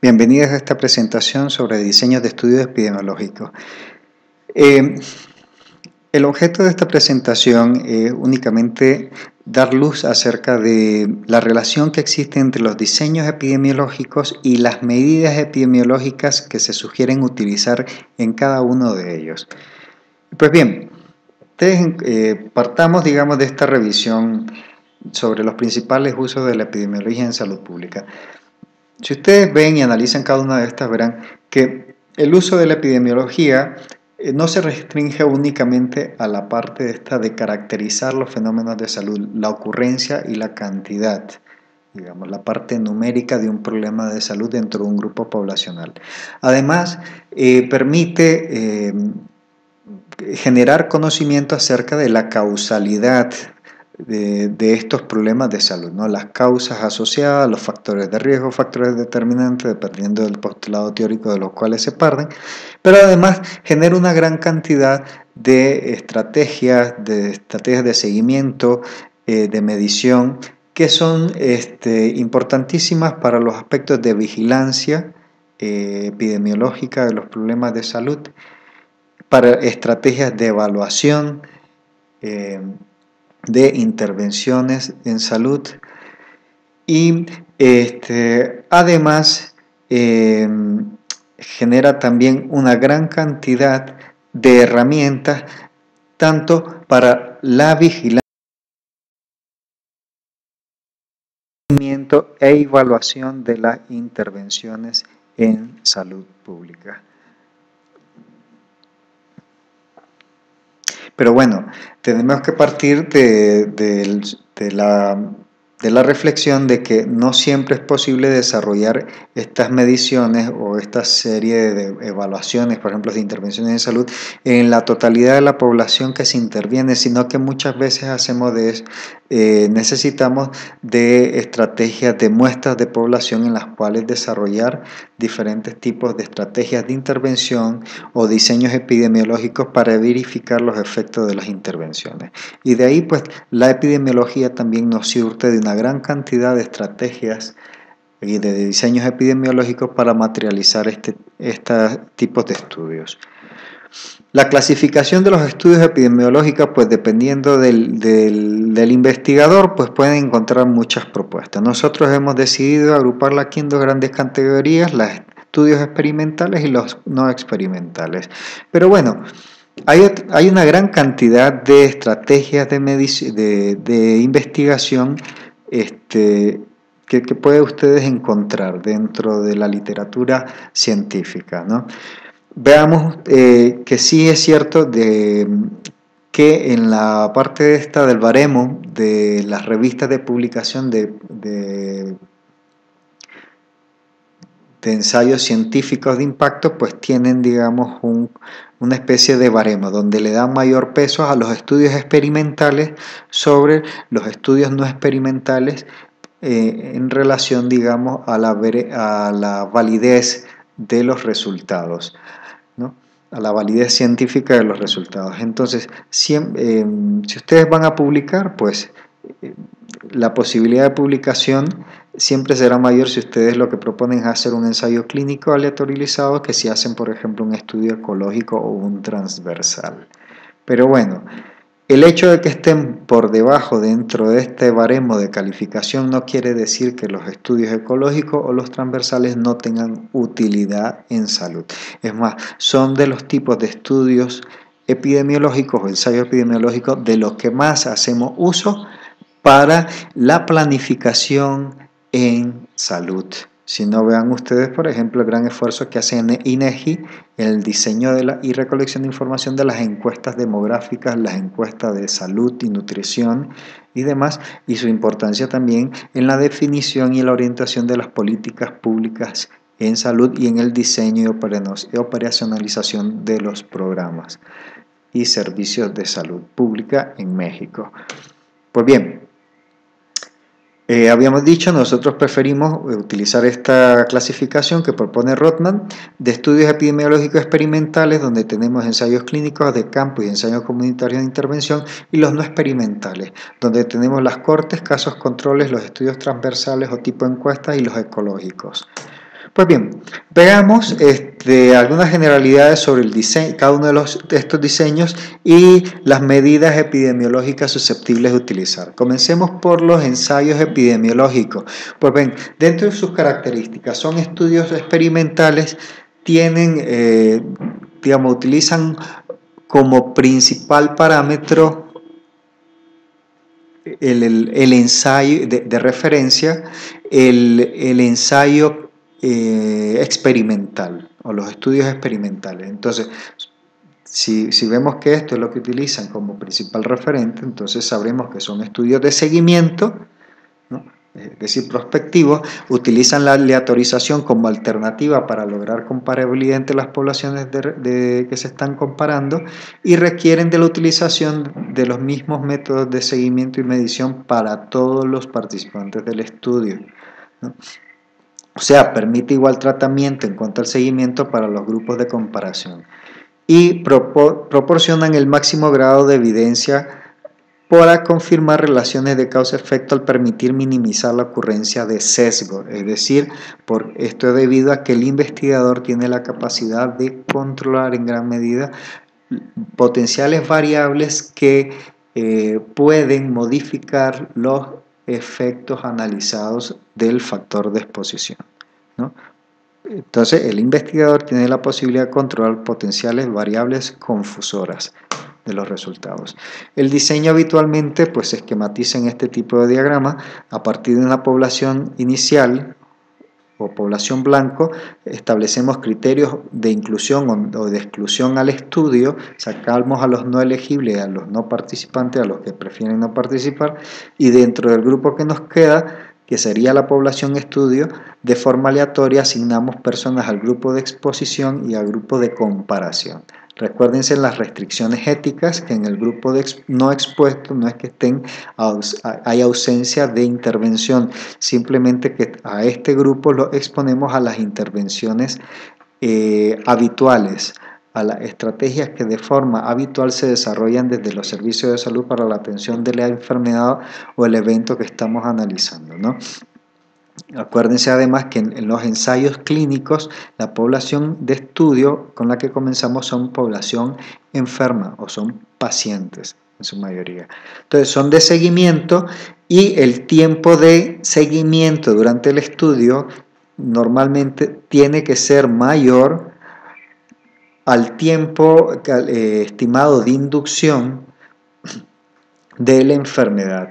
Bienvenidos a esta presentación sobre diseños de estudios epidemiológicos. El objeto de esta presentación es únicamente dar luz acerca de la relación que existe entre los diseños epidemiológicos y las medidas epidemiológicas que se sugieren utilizar en cada uno de ellos. Pues bien, partamos, digamos, de esta revisión sobre los principales usos de la epidemiología en salud pública. Si ustedes ven y analizan cada una de estas, verán que el uso de la epidemiología no se restringe únicamente a la parte de caracterizar los fenómenos de salud, la ocurrencia y la cantidad, digamos, la parte numérica de un problema de salud dentro de un grupo poblacional. Además, permite generar conocimiento acerca de la causalidad de estos problemas de salud, ¿no? Las causas asociadas, los factores de riesgo, factores determinantes, dependiendo del postulado teórico de los cuales se parten, pero además genera una gran cantidad de estrategias de seguimiento, de medición, que son importantísimas para los aspectos de vigilancia epidemiológica de los problemas de salud, para estrategias de evaluación, de intervenciones en salud y además genera también una gran cantidad de herramientas tanto para la vigilancia e evaluación de las intervenciones en salud pública. Pero bueno, tenemos que partir de la reflexión de que no siempre es posible desarrollar estas mediciones o esta serie de evaluaciones, por ejemplo, de intervenciones en salud, en la totalidad de la población que se interviene, sino que muchas veces necesitamos de estrategias de muestras de población en las cuales desarrollar diferentes tipos de estrategias de intervención o diseños epidemiológicos para verificar los efectos de las intervenciones. Y de ahí, pues, la epidemiología también nos surte de una gran cantidad de estrategias y de diseños epidemiológicos para materializar estos tipos de estudios. La clasificación de los estudios epidemiológicos, pues dependiendo del investigador, pues pueden encontrar muchas propuestas. Nosotros hemos decidido agruparla aquí en dos grandes categorías, los estudios experimentales y los no experimentales. Pero bueno, hay una gran cantidad de estrategias de investigación que pueden ustedes encontrar dentro de la literatura científica, ¿no? Veamos que sí es cierto que en la parte del baremo de las revistas de publicación de ensayos científicos de impacto, pues tienen, digamos, una especie de baremo donde le dan mayor peso a los estudios experimentales sobre los estudios no experimentales en relación, digamos, a la validez de los resultados, ¿no? A la validez científica de los resultados. Entonces, si ustedes van a publicar, pues la posibilidad de publicación siempre será mayor si ustedes lo que proponen es hacer un ensayo clínico aleatorizado que si hacen, por ejemplo, un estudio ecológico o un transversal. Pero bueno, el hecho de que estén por debajo dentro de este baremo de calificación no quiere decir que los estudios ecológicos o los transversales no tengan utilidad en salud. Es más, son de los tipos de estudios epidemiológicos o ensayos epidemiológicos de los que más hacemos uso para la planificación en salud. Si no, vean ustedes, por ejemplo, el gran esfuerzo que hace INEGI en el diseño y recolección de información de las encuestas demográficas, las encuestas de salud y nutrición y demás, y su importancia también en la definición y la orientación de las políticas públicas en salud y en el diseño y operacionalización de los programas y servicios de salud pública en México. Pues bien, habíamos dicho, nosotros preferimos utilizar esta clasificación que propone Rothman de estudios epidemiológicos experimentales, donde tenemos ensayos clínicos de campo y ensayos comunitarios de intervención, y los no experimentales, donde tenemos las cortes, casos controles, los estudios transversales o tipo encuestas y los ecológicos. Pues bien, veamos algunas generalidades sobre el diseño, cada uno de estos diseños y las medidas epidemiológicas susceptibles de utilizar. Comencemos por los ensayos epidemiológicos. Pues bien, dentro de sus características son estudios experimentales, tienen, utilizan como principal parámetro el ensayo de referencia, el ensayo experimental o los estudios experimentales. Entonces, si vemos que esto es lo que utilizan como principal referente, entonces sabremos que son estudios de seguimiento, ¿no? Es decir, prospectivos, utilizan la aleatorización como alternativa para lograr comparabilidad entre las poblaciones que se están comparando y requieren de la utilización de los mismos métodos de seguimiento y medición para todos los participantes del estudio, ¿no? O sea, permite igual tratamiento en cuanto al seguimiento para los grupos de comparación y proporcionan el máximo grado de evidencia para confirmar relaciones de causa-efecto al permitir minimizar la ocurrencia de sesgo, es decir, por esto es debido a que el investigador tiene la capacidad de controlar en gran medida potenciales variables que pueden modificar los efectos analizados del factor de exposición, ¿no? Entonces, el investigador tiene la posibilidad de controlar potenciales variables confusoras de los resultados. El diseño habitualmente pues, se esquematiza en este tipo de diagrama a partir de una población inicial o población blanco, establecemos criterios de inclusión o de exclusión al estudio, sacamos a los no elegibles, a los no participantes, a los que prefieren no participar, y dentro del grupo que nos queda, que sería la población estudio, de forma aleatoria asignamos personas al grupo de exposición y al grupo de comparación. Recuérdense las restricciones éticas, que en el grupo no expuesto no es que hay ausencia de intervención, simplemente que a este grupo lo exponemos a las intervenciones habituales, a las estrategias que de forma habitual se desarrollan desde los servicios de salud para la atención de la enfermedad o el evento que estamos analizando, ¿no? Acuérdense además que en los ensayos clínicos la población de estudio con la que comenzamos son población enferma o son pacientes en su mayoría. Entonces son de seguimiento y el tiempo de seguimiento durante el estudio normalmente tiene que ser mayor al tiempo estimado de inducción de la enfermedad,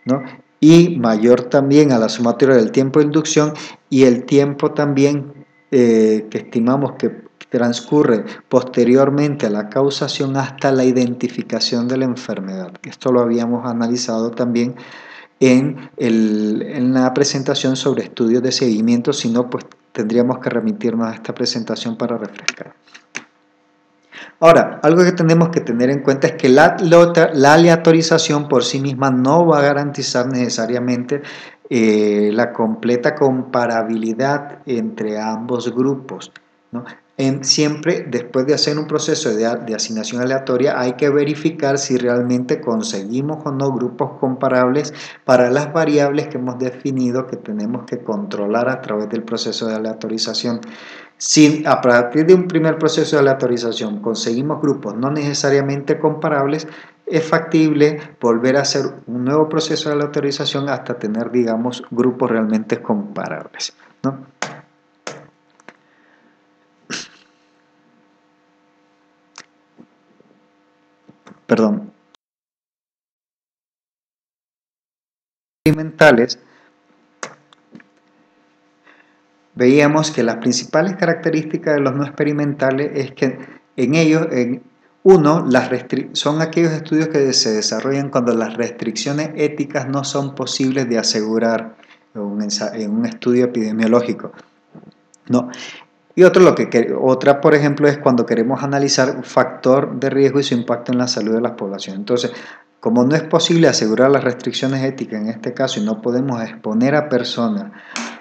¿no? Y mayor también a la sumatoria del tiempo de inducción y el tiempo también que estimamos que transcurre posteriormente a la causación hasta la identificación de la enfermedad. Esto lo habíamos analizado también en la presentación sobre estudios de seguimiento, si no, pues tendríamos que remitirnos a esta presentación para refrescar. Ahora, algo que tenemos que tener en cuenta es que la aleatorización por sí misma no va a garantizar necesariamente la completa comparabilidad entre ambos grupos, ¿no? Siempre después de hacer un proceso de asignación aleatoria hay que verificar si realmente conseguimos o no grupos comparables para las variables que hemos definido que tenemos que controlar a través del proceso de aleatorización. Si a partir de un primer proceso de aleatorización conseguimos grupos no necesariamente comparables, es factible volver a hacer un nuevo proceso de aleatorización hasta tener, digamos, grupos realmente comparables, ¿no? Perdón. Experimentales, veíamos que las principales características de los no experimentales es que en ellos, uno, son aquellos estudios que se desarrollan cuando las restricciones éticas no son posibles de asegurar en un estudio epidemiológico, ¿no? Y otra, por ejemplo, es cuando queremos analizar un factor de riesgo y su impacto en la salud de la población. Entonces, como no es posible asegurar las restricciones éticas en este caso y no podemos exponer a personas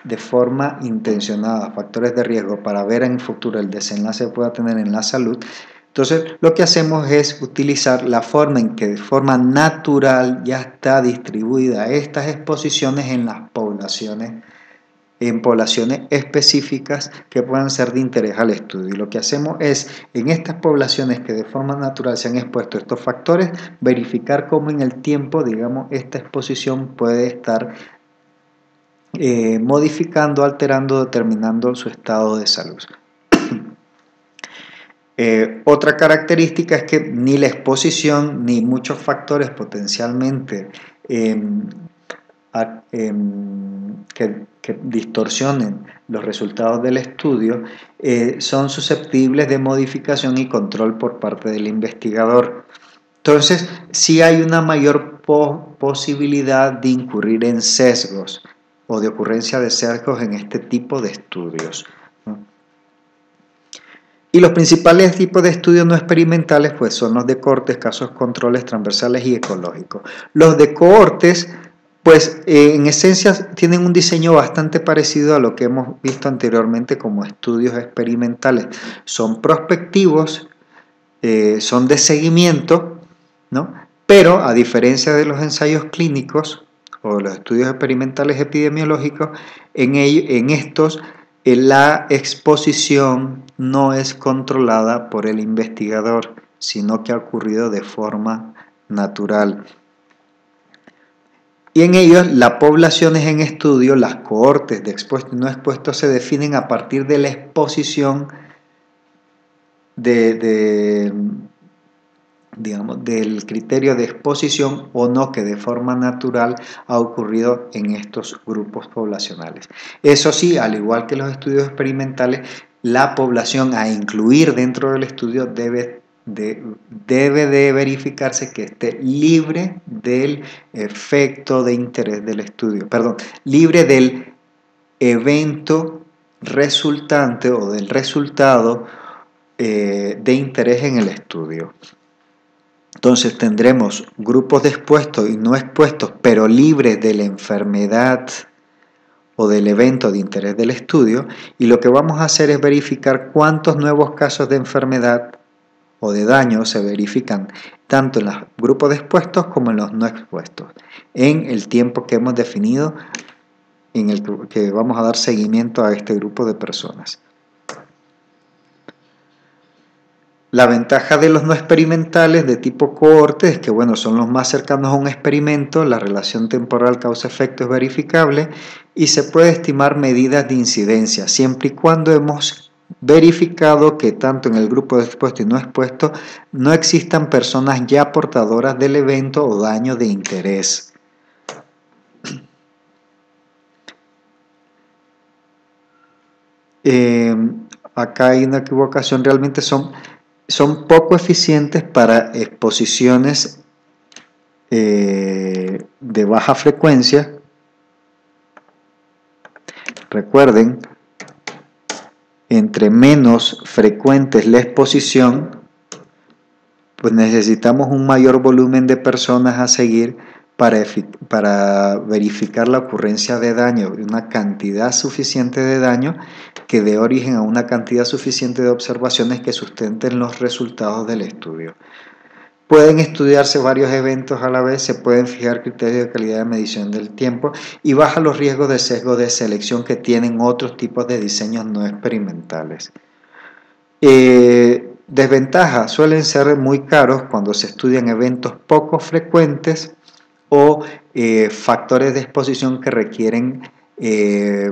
de forma intencionada a factores de riesgo para ver en el futuro el desenlace que pueda tener en la salud, entonces lo que hacemos es utilizar la forma en que de forma natural ya está distribuida estas exposiciones en las poblaciones en poblaciones específicas que puedan ser de interés al estudio. Y lo que hacemos es, en estas poblaciones que de forma natural se han expuesto a estos factores, verificar cómo en el tiempo, digamos, esta exposición puede estar modificando, alterando, determinando su estado de salud. Otra característica es que ni la exposición ni muchos factores potencialmente que distorsionen los resultados del estudio son susceptibles de modificación y control por parte del investigador. Entonces, sí hay una mayor posibilidad de incurrir en sesgos o de ocurrencia de sesgos en este tipo de estudios, ¿no? Y los principales tipos de estudios no experimentales pues, son los de cohortes, casos controles transversales y ecológicos. Los de cohortes, pues en esencia tienen un diseño bastante parecido a lo que hemos visto anteriormente como estudios experimentales. Son prospectivos, son de seguimiento, ¿no? Pero a diferencia de los ensayos clínicos o los estudios experimentales epidemiológicos, en estos la exposición no es controlada por el investigador, sino que ha ocurrido de forma natural. Y en ellos, las poblaciones en estudio, las cohortes de expuestos y no expuestos, se definen a partir de la exposición digamos, del criterio de exposición o no que de forma natural ha ocurrido en estos grupos poblacionales. Eso sí, al igual que los estudios experimentales, la población a incluir dentro del estudio debe de verificarse que esté libre del efecto de interés del estudio, perdón, libre del evento resultante o del resultado de interés en el estudio. Entonces tendremos grupos de expuestos y no expuestos, pero libres de la enfermedad o del evento de interés del estudio, y lo que vamos a hacer es verificar cuántos nuevos casos de enfermedad o de daño se verifican tanto en los grupos de expuestos como en los no expuestos, en el tiempo que hemos definido en el que vamos a dar seguimiento a este grupo de personas. La ventaja de los no experimentales de tipo cohorte es que, bueno, son los más cercanos a un experimento, la relación temporal causa-efecto es verificable y se puede estimar medidas de incidencia, siempre y cuando hemos verificado que tanto en el grupo de expuesto y no expuesto no existan personas ya portadoras del evento o daño de interés. Acá hay una equivocación, realmente son poco eficientes para exposiciones de baja frecuencia. Recuerden, entre menos frecuente es la exposición, pues necesitamos un mayor volumen de personas a seguir para verificar la ocurrencia de daño, una cantidad suficiente de daño que dé origen a una cantidad suficiente de observaciones que sustenten los resultados del estudio. Pueden estudiarse varios eventos a la vez, se pueden fijar criterios de calidad de medición del tiempo y baja los riesgos de sesgo de selección que tienen otros tipos de diseños no experimentales. Desventajas: suelen ser muy caros cuando se estudian eventos poco frecuentes o factores de exposición que requieren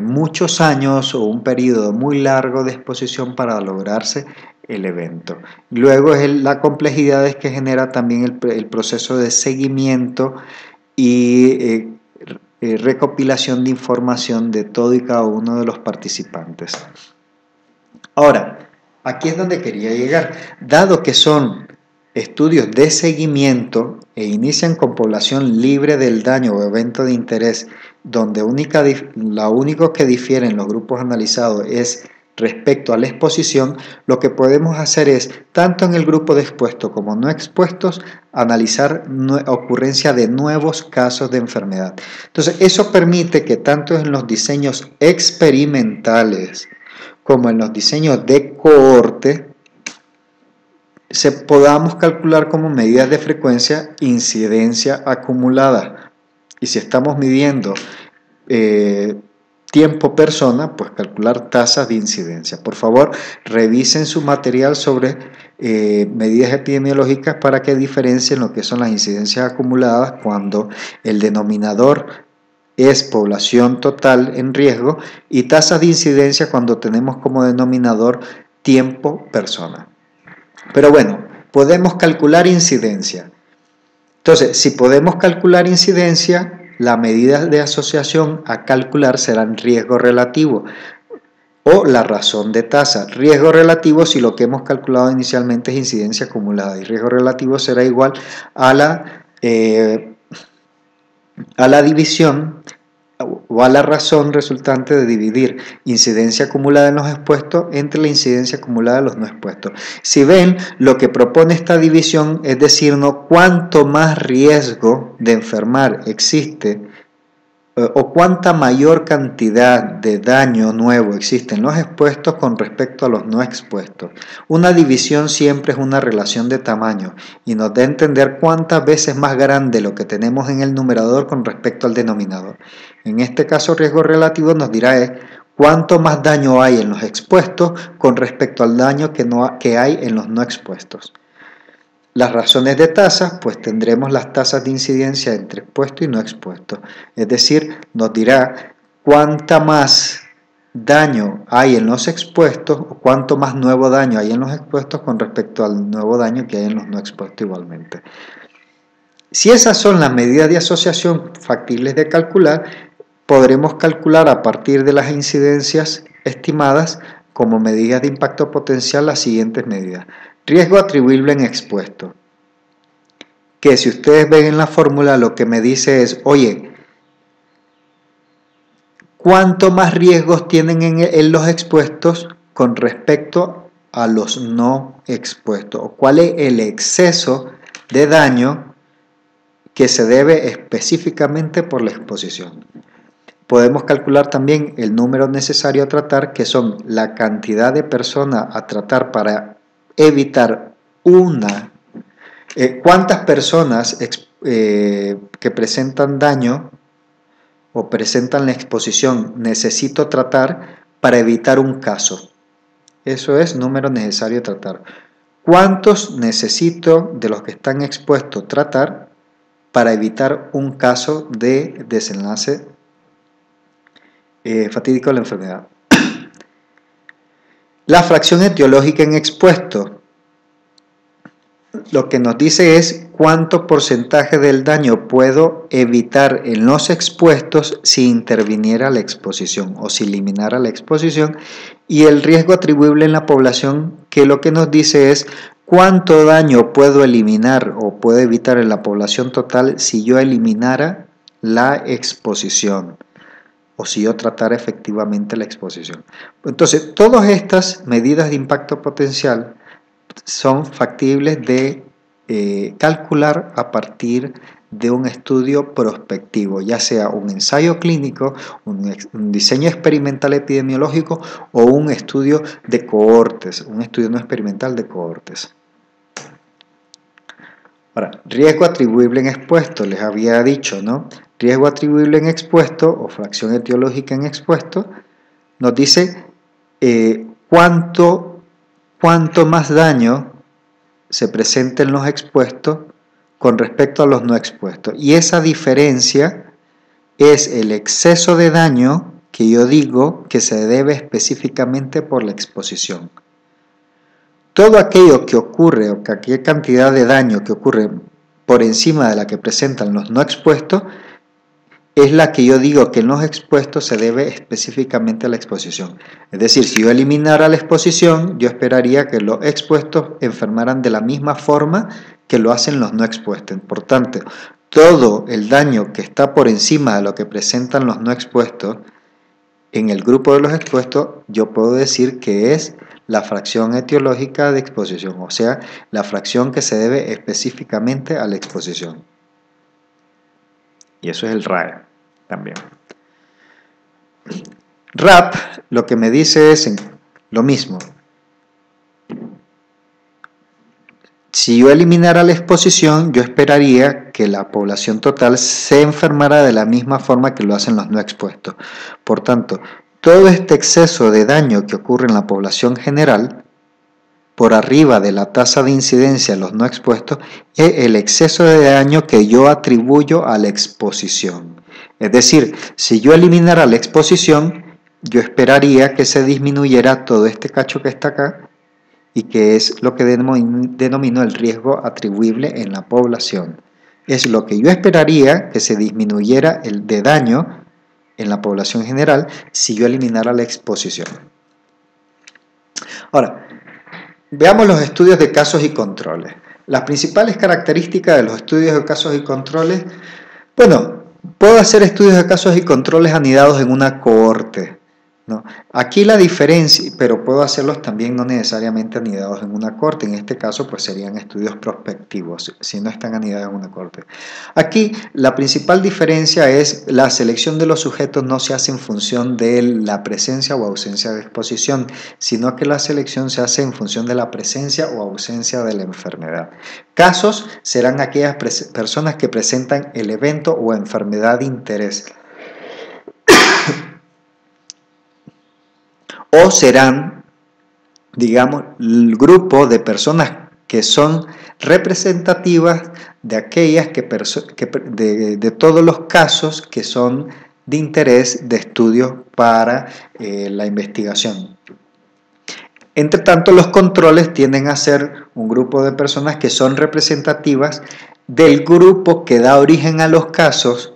muchos años o un periodo muy largo de exposición para lograrse el evento. Luego es la complejidad que genera también el proceso de seguimiento y recopilación de información de todo y cada uno de los participantes. Ahora, aquí es donde quería llegar. Dado que son estudios de seguimiento e inician con población libre del daño o evento de interés, donde lo único que difieren los grupos analizados es respecto a la exposición, lo que podemos hacer es, tanto en el grupo de expuestos como no expuestos, analizar ocurrencia de nuevos casos de enfermedad. Entonces, eso permite que tanto en los diseños experimentales como en los diseños de cohorte podamos calcular como medidas de frecuencia incidencia acumulada. Y si estamos midiendo tiempo persona, pues calcular tasas de incidencia. Por favor, revisen su material sobre medidas epidemiológicas para que diferencien lo que son las incidencias acumuladas cuando el denominador es población total en riesgo y tasas de incidencia cuando tenemos como denominador tiempo persona. Pero bueno, podemos calcular incidencia. Entonces, si podemos calcular incidencia, la medida de asociación a calcular será riesgo relativo o la razón de tasa. Riesgo relativo si lo que hemos calculado inicialmente es incidencia acumulada, y riesgo relativo será igual a la división o a la razón resultante de dividir incidencia acumulada en los expuestos entre la incidencia acumulada de los no expuestos. Si ven, lo que propone esta división es decirnos cuánto más riesgo de enfermar existe o cuánta mayor cantidad de daño nuevo existe en los expuestos con respecto a los no expuestos. Una división siempre es una relación de tamaño y nos da a entender cuántas veces más grande lo que tenemos en el numerador con respecto al denominador. En este caso, riesgo relativo nos dirá cuánto más daño hay en los expuestos con respecto al daño que hay en los no expuestos. Las razones de tasas, pues tendremos las tasas de incidencia entre expuesto y no expuesto. Es decir, nos dirá cuánta más daño hay en los expuestos o cuánto más nuevo daño hay en los expuestos con respecto al nuevo daño que hay en los no expuestos igualmente. Si esas son las medidas de asociación factibles de calcular, podremos calcular a partir de las incidencias estimadas como medidas de impacto potencial las siguientes medidas. Riesgo atribuible en expuesto, que si ustedes ven en la fórmula lo que me dice es, oye, ¿cuánto más riesgos tienen en los expuestos con respecto a los no expuestos? ¿O cuál es el exceso de daño que se debe específicamente por la exposición? Podemos calcular también el número necesario a tratar, que son la cantidad de personas a tratar para evitar cuántas personas que presentan daño o presentan la exposición necesito tratar para evitar un caso. Eso es número necesario a tratar. ¿Cuántos necesito de los que están expuestos tratar para evitar un caso de desenlace fatídico de la enfermedad? La fracción etiológica en expuesto lo que nos dice es cuánto porcentaje del daño puedo evitar en los expuestos si interviniera la exposición o si eliminara la exposición, y el riesgo atribuible en la población, que lo que nos dice es cuánto daño puedo eliminar o puedo evitar en la población total si yo eliminara la exposición o si yo tratara efectivamente la exposición. Entonces, todas estas medidas de impacto potencial son factibles de calcular a partir de un estudio prospectivo, ya sea un ensayo clínico, un diseño experimental epidemiológico o un estudio de cohortes, un estudio no experimental de cohortes. Ahora, riesgo atribuible en expuesto, les había dicho, ¿no? Riesgo atribuible en expuesto o fracción etiológica en expuesto nos dice cuánto más daño se presenta en los expuestos con respecto a los no expuestos. Y esa diferencia es el exceso de daño que yo digo que se debe específicamente por la exposición. Todo aquello que ocurre o que aquella cantidad de daño que ocurre por encima de la que presentan los no expuestos es la que yo digo que en los expuestos se debe específicamente a la exposición. Es decir, si yo eliminara la exposición, yo esperaría que los expuestos enfermaran de la misma forma que lo hacen los no expuestos. Por tanto, todo el daño que está por encima de lo que presentan los no expuestos, en el grupo de los expuestos, yo puedo decir que es la fracción etiológica de exposición, o sea, la fracción que se debe específicamente a la exposición. Y eso es el RAE también. RAP lo que me dice es lo mismo. Si yo eliminara la exposición, yo esperaría que la población total se enfermara de la misma forma que lo hacen los no expuestos. Por tanto, todo este exceso de daño que ocurre en la población general, por arriba de la tasa de incidencia de los no expuestos, es el exceso de daño que yo atribuyo a la exposición. Es decir, si yo eliminara la exposición, yo esperaría que se disminuyera todo este cacho que está acá, y que es lo que denomino el riesgo atribuible en la población. Es lo que yo esperaría que se disminuyera el de daño en la población general si yo eliminara la exposición. Ahora, veamos los estudios de casos y controles. Las principales características de los estudios de casos y controles, bueno, puedo hacer estudios de casos y controles anidados en una cohorte, ¿no? Aquí la diferencia, pero puedo hacerlos también no necesariamente anidados en una cohorte. En este caso pues serían estudios prospectivos si no están anidados en una cohorte. Aquí la principal diferencia es la selección de los sujetos no se hace en función de la presencia o ausencia de exposición, sino que la selección se hace en función de la presencia o ausencia de la enfermedad. Casos serán aquellas personas que presentan el evento o enfermedad de interés. O serán, digamos, el grupo de personas que son representativas de aquellas de todos los casos que son de interés de estudio para la investigación. Entre tanto, los controles tienden a ser un grupo de personas que son representativas del grupo que da origen a los casos,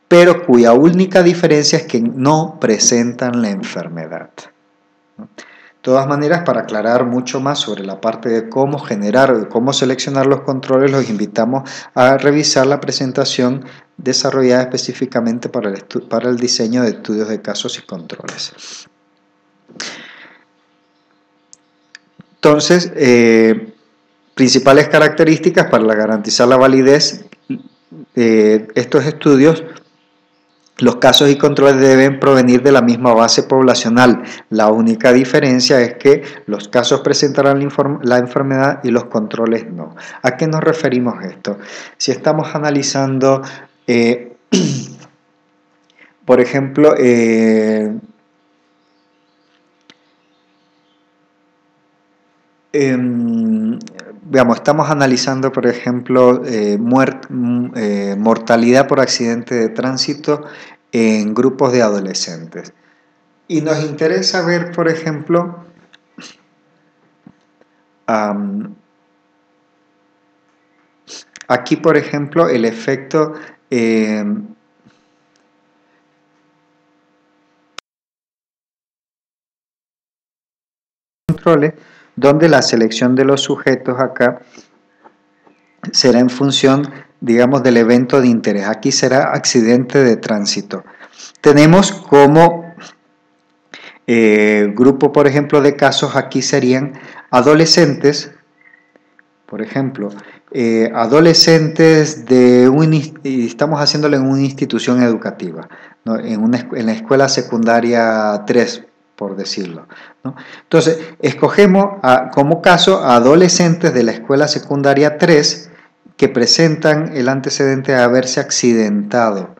pero cuya única diferencia es que no presentan la enfermedad. De todas maneras, para aclarar mucho más sobre la parte de cómo generar o cómo seleccionar los controles, los invitamos a revisar la presentación desarrollada específicamente para el diseño de estudios de casos y controles. Entonces, principales características para garantizar la validez de estos estudios. Los casos y controles deben provenir de la misma base poblacional. La única diferencia es que los casos presentarán la enfermedad y los controles no. ¿A qué nos referimos esto? Si estamos analizando, por ejemplo, veamos, estamos analizando, por ejemplo, mortalidad por accidente de tránsito en grupos de adolescentes. Y nos interesa ver, por ejemplo, aquí, por ejemplo, el efecto controles, donde la selección de los sujetos acá será en función, digamos, del evento de interés. Aquí será accidente de tránsito. Tenemos como grupo, por ejemplo, de casos, aquí serían adolescentes, por ejemplo, adolescentes estamos haciéndolo en una institución educativa, ¿no? en la escuela secundaria 3, por decirlo, ¿no? Entonces, escogemos como caso a adolescentes de la escuela secundaria 3 que presentan el antecedente de haberse accidentado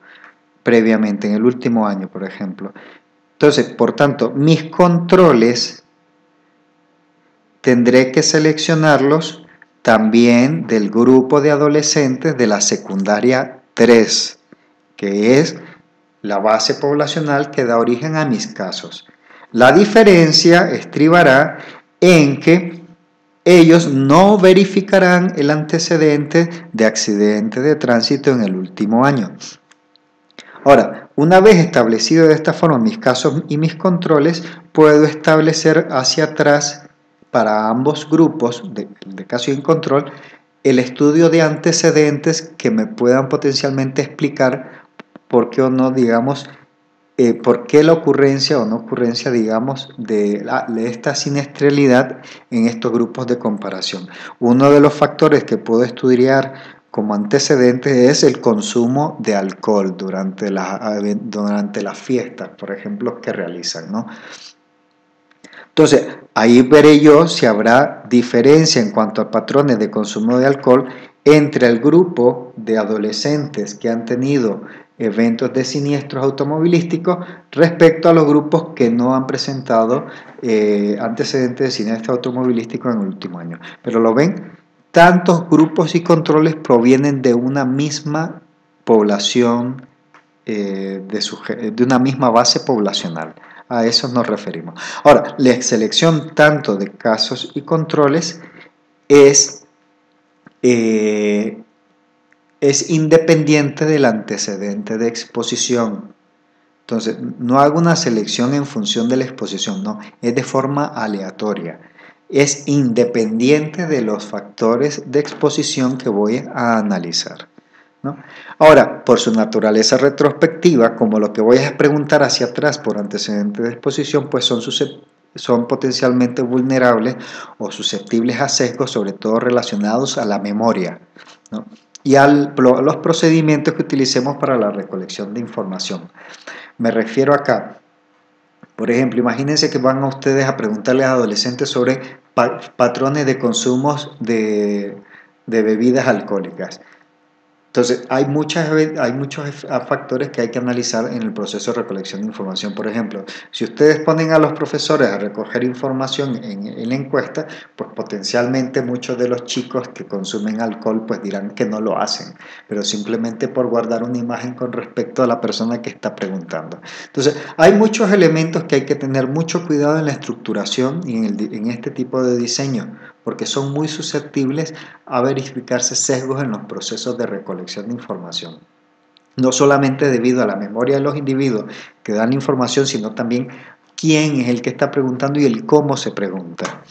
previamente, en el último año, por ejemplo. Entonces, por tanto, mis controles tendré que seleccionarlos también del grupo de adolescentes de la secundaria 3, que es la base poblacional que da origen a mis casos. La diferencia estribará en que ellos no verificarán el antecedente de accidente de tránsito en el último año. Ahora, una vez establecido de esta forma mis casos y mis controles, puedo establecer hacia atrás para ambos grupos de caso y control el estudio de antecedentes que me puedan potencialmente explicar por qué o no, digamos, por qué la ocurrencia o no ocurrencia, digamos, de esta siniestralidad en estos grupos de comparación. Uno de los factores que puedo estudiar como antecedente es el consumo de alcohol durante las fiestas, por ejemplo, que realizan, ¿no? Entonces, ahí veré yo si habrá diferencia en cuanto a patrones de consumo de alcohol entre el grupo de adolescentes que han tenido eventos de siniestros automovilísticos respecto a los grupos que no han presentado antecedentes de siniestro automovilístico en el último año. Pero lo ven, tantos grupos y controles provienen de una misma población, de una misma base poblacional. A eso nos referimos. Ahora, la selección tanto de casos y controles es independiente del antecedente de exposición. Entonces, no hago una selección en función de la exposición, no, es de forma aleatoria. Es independiente de los factores de exposición que voy a analizar, ¿no? Ahora, por su naturaleza retrospectiva, como lo que voy a preguntar hacia atrás por antecedentes de exposición, pues son potencialmente vulnerables o susceptibles a sesgos, sobre todo relacionados a la memoria, ¿no? Y a los procedimientos que utilicemos para la recolección de información. Me refiero acá, por ejemplo, imagínense que van a ustedes a preguntarles a adolescentes sobre patrones de consumos de bebidas alcohólicas. Entonces, hay muchos factores que hay que analizar en el proceso de recolección de información. Por ejemplo, si ustedes ponen a los profesores a recoger información en la encuesta, pues potencialmente muchos de los chicos que consumen alcohol pues dirán que no lo hacen, pero simplemente por guardar una imagen con respecto a la persona que está preguntando. Entonces, hay muchos elementos que hay que tener mucho cuidado en la estructuración y en este tipo de diseño, porque son muy susceptibles a verificarse sesgos en los procesos de recolección de información. No solamente debido a la memoria de los individuos que dan la información, sino también quién es el que está preguntando y el cómo se pregunta.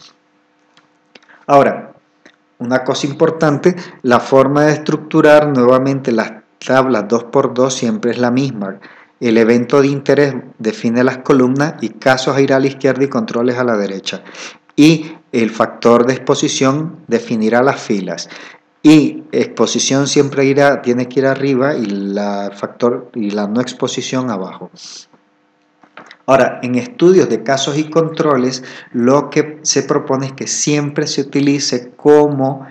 Ahora, una cosa importante, la forma de estructurar nuevamente las tablas 2x2 siempre es la misma. El evento de interés define las columnas y casos a ir a la izquierda y controles a la derecha. Y el factor de exposición definirá las filas. Y exposición siempre tiene que ir arriba y la no exposición abajo. Ahora, en estudios de casos y controles, lo que se propone es que siempre se utilice como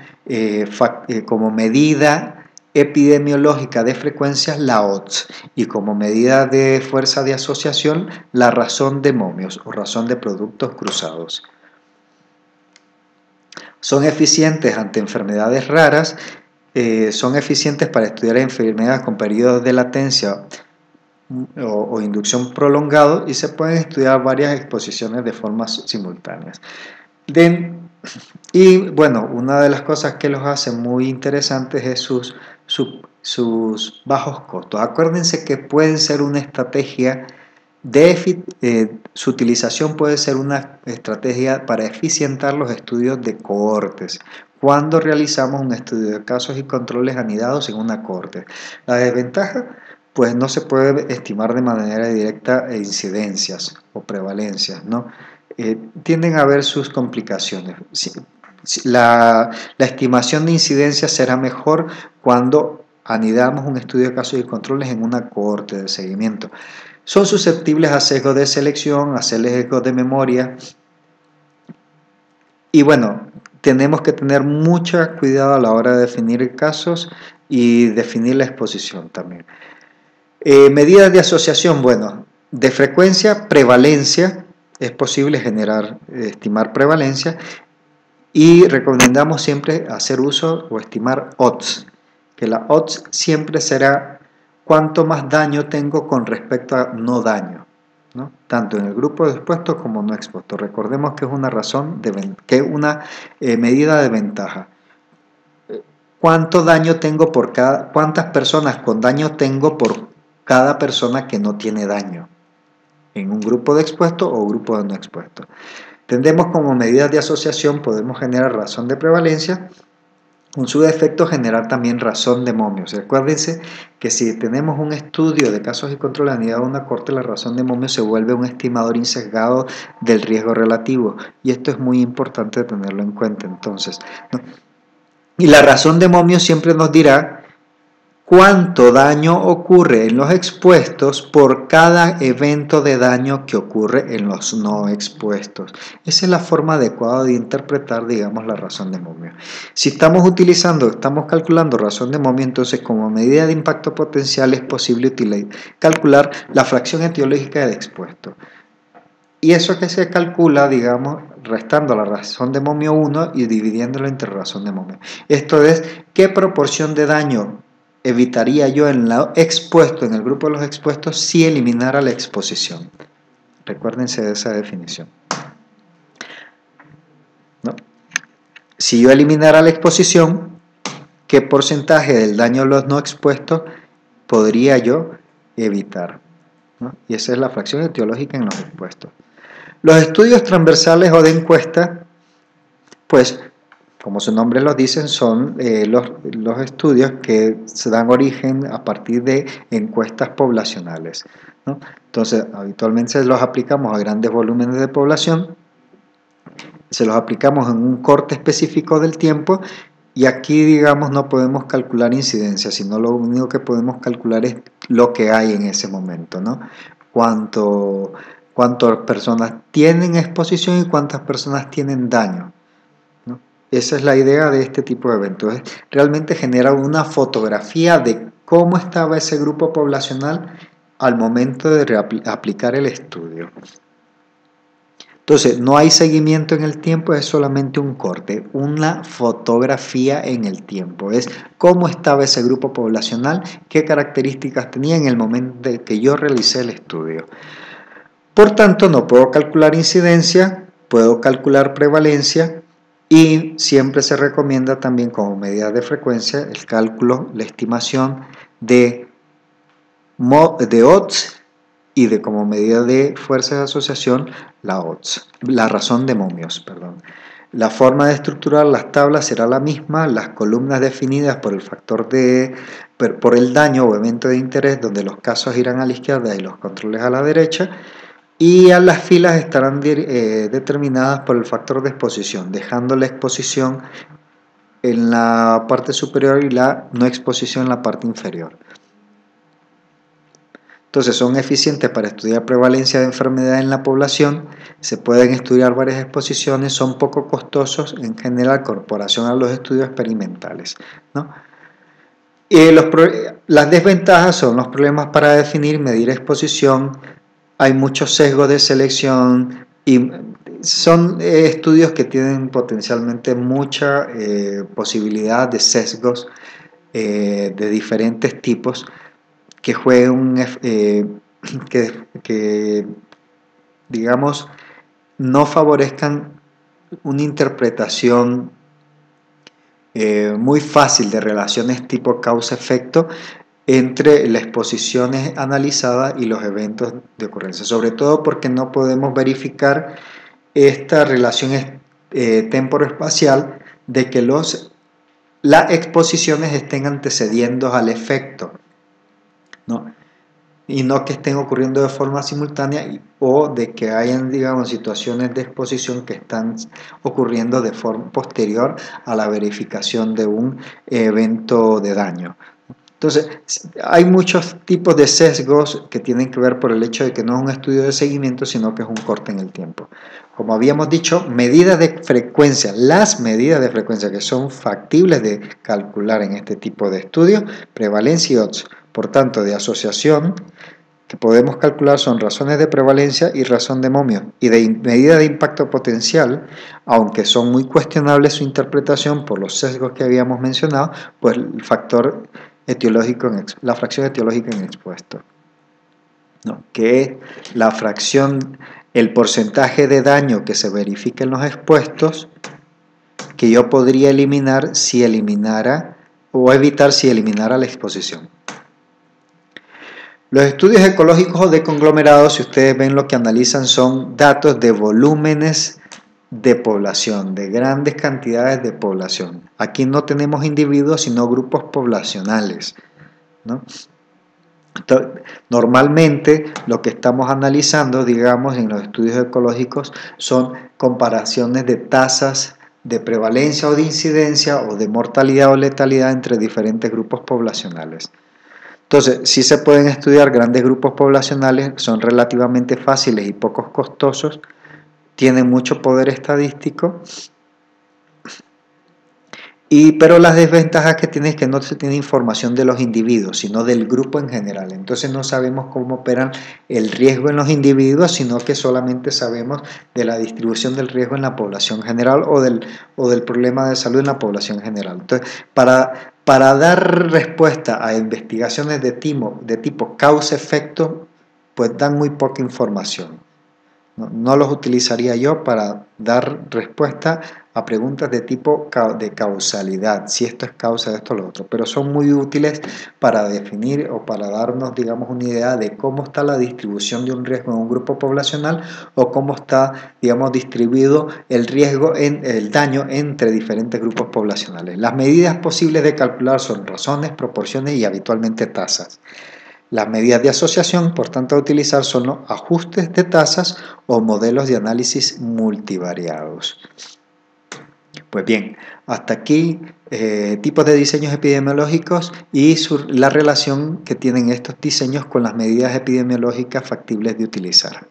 medida epidemiológica de frecuencias la odds y como medida de fuerza de asociación la razón de momios o razón de productos cruzados. Son eficientes ante enfermedades raras, son eficientes para estudiar enfermedades con periodos de latencia o inducción prolongado y se pueden estudiar varias exposiciones de formas simultáneas. Y bueno, una de las cosas que los hace muy interesantes es sus bajos costos. Acuérdense que pueden ser una estrategia su utilización puede ser una estrategia para eficientar los estudios de cohortes cuando realizamos un estudio de casos y controles anidados en una cohorte. La desventaja, pues no se puede estimar de manera directa incidencias o prevalencias, ¿no? Tienden a haber sus complicaciones. La estimación de incidencias será mejor cuando anidamos un estudio de casos y controles en una cohorte de seguimiento. Son susceptibles a sesgos de selección, a sesgos de memoria. Y bueno, tenemos que tener mucho cuidado a la hora de definir casos y definir la exposición también. Medidas de asociación, bueno, de frecuencia, prevalencia, es posible estimar prevalencia y recomendamos siempre hacer uso o estimar odds, que la odds siempre será cuánto más daño tengo con respecto a no daño, ¿no? Tanto en el grupo de expuestos como no expuestos. Recordemos que es una medida de ventaja. ¿Cuánto daño tengo cuántas personas con daño tengo por cada persona que no tiene daño? En un grupo de expuestos o grupo de no expuestos. Tendemos como medidas de asociación, podemos generar razón de prevalencia, con su defecto generar también razón de momios. Recuérdense que si tenemos un estudio de casos y control anidado en una corte, la razón de momios se vuelve un estimador insesgado del riesgo relativo y esto es muy importante tenerlo en cuenta entonces, ¿no? Y la razón de momios siempre nos dirá cuánto daño ocurre en los expuestos por cada evento de daño que ocurre en los no expuestos. Esa es la forma adecuada de interpretar, digamos, la razón de Momio. Si estamos calculando razón de Momio, entonces como medida de impacto potencial es posible calcular la fracción etiológica del expuesto. Y eso que se calcula, digamos, restando la razón de Momio 1 y dividiéndolo entre razón de Momio. Esto es, ¿qué proporción de daño evitaría yo en el grupo de los expuestos si eliminara la exposición? Recuérdense de esa definición, ¿no? Si yo eliminara la exposición, ¿qué porcentaje del daño a los no expuestos podría yo evitar, ¿no? Y esa es la fracción etiológica en los expuestos. Los estudios transversales o de encuesta, pues, como su nombre lo dicen, son los estudios que se dan origen a partir de encuestas poblacionales, ¿no? Entonces, habitualmente se los aplicamos a grandes volúmenes de población, se los aplicamos en un corte específico del tiempo y aquí, digamos, no podemos calcular incidencia, sino lo único que podemos calcular es lo que hay en ese momento, ¿no? Cuántas personas tienen exposición y cuántas personas tienen daño, ¿no? Esa es la idea de este tipo de eventos. Realmente genera una fotografía de cómo estaba ese grupo poblacional al momento de aplicar el estudio. Entonces, no hay seguimiento en el tiempo, es solamente un corte, una fotografía en el tiempo. Es cómo estaba ese grupo poblacional, qué características tenía en el momento de que yo realicé el estudio. Por tanto, no puedo calcular incidencia, puedo calcular prevalencia y siempre se recomienda también como medida de frecuencia el cálculo, la estimación de odds y de como medida de fuerza de asociación la razón de Momios, perdón. La forma de estructurar las tablas será la misma, las columnas definidas por el factor por el daño o evento de interés, donde los casos irán a la izquierda y los controles a la derecha, y a las filas estarán determinadas por el factor de exposición, dejando la exposición en la parte superior y la no exposición en la parte inferior. Entonces son eficientes para estudiar prevalencia de enfermedad en la población, se pueden estudiar varias exposiciones, son poco costosos en general comparación a los estudios experimentales, ¿no? Las desventajas son los problemas para definir y medir exposición, hay muchos sesgos de selección y son estudios que tienen potencialmente mucha posibilidad de sesgos de diferentes tipos que jueguen que digamos no favorezcan una interpretación muy fácil de relaciones tipo causa-efecto entre la exposición analizada y los eventos de ocurrencia, sobre todo porque no podemos verificar esta relación temporoespacial de que las exposiciones estén antecediendo al efecto, ¿no? Y no que estén ocurriendo de forma simultánea o de que hayan, digamos, situaciones de exposición que están ocurriendo de forma posterior a la verificación de un evento de daño. Entonces, hay muchos tipos de sesgos que tienen que ver por el hecho de que no es un estudio de seguimiento, sino que es un corte en el tiempo. Como habíamos dicho, medidas de frecuencia, las medidas de frecuencia que son factibles de calcular en este tipo de estudios, prevalencia y odds. Por tanto, de asociación que podemos calcular son razones de prevalencia y razón de Momio, y de medida de impacto potencial, aunque son muy cuestionables su interpretación por los sesgos que habíamos mencionado, pues el factor etiológico, la fracción etiológica en expuesto, ¿no? Que es la fracción, el porcentaje de daño que se verifica en los expuestos, que yo podría eliminar si eliminara, o evitar si eliminara la exposición. Los estudios ecológicos o de conglomerados, si ustedes ven, lo que analizan son datos de volúmenes de población, de grandes cantidades de población. Aquí no tenemos individuos, sino grupos poblacionales, ¿no? Entonces, normalmente lo que estamos analizando, digamos, en los estudios ecológicos son comparaciones de tasas de prevalencia o de incidencia o de mortalidad o letalidad entre diferentes grupos poblacionales. Entonces, sí se pueden estudiar grandes grupos poblacionales, son relativamente fáciles y pocos costosos, tienen mucho poder estadístico, pero las desventajas que tiene es que no se tiene información de los individuos, sino del grupo en general. Entonces no sabemos cómo operan el riesgo en los individuos, sino que solamente sabemos de la distribución del riesgo en la población general o del problema de salud en la población general. Entonces, para dar respuesta a investigaciones de tipo causa-efecto, pues dan muy poca información. No los utilizaría yo para dar respuesta a preguntas de tipo de causalidad, si esto es causa de esto o lo otro, pero son muy útiles para definir o para darnos, digamos, una idea de cómo está la distribución de un riesgo en un grupo poblacional o cómo está, digamos, distribuido el riesgo, el daño entre diferentes grupos poblacionales. Las medidas posibles de calcular son razones, proporciones y habitualmente tasas. Las medidas de asociación, por tanto, a utilizar son los ajustes de tasas o modelos de análisis multivariados. Pues bien, hasta aquí tipos de diseños epidemiológicos y la relación que tienen estos diseños con las medidas epidemiológicas factibles de utilizar.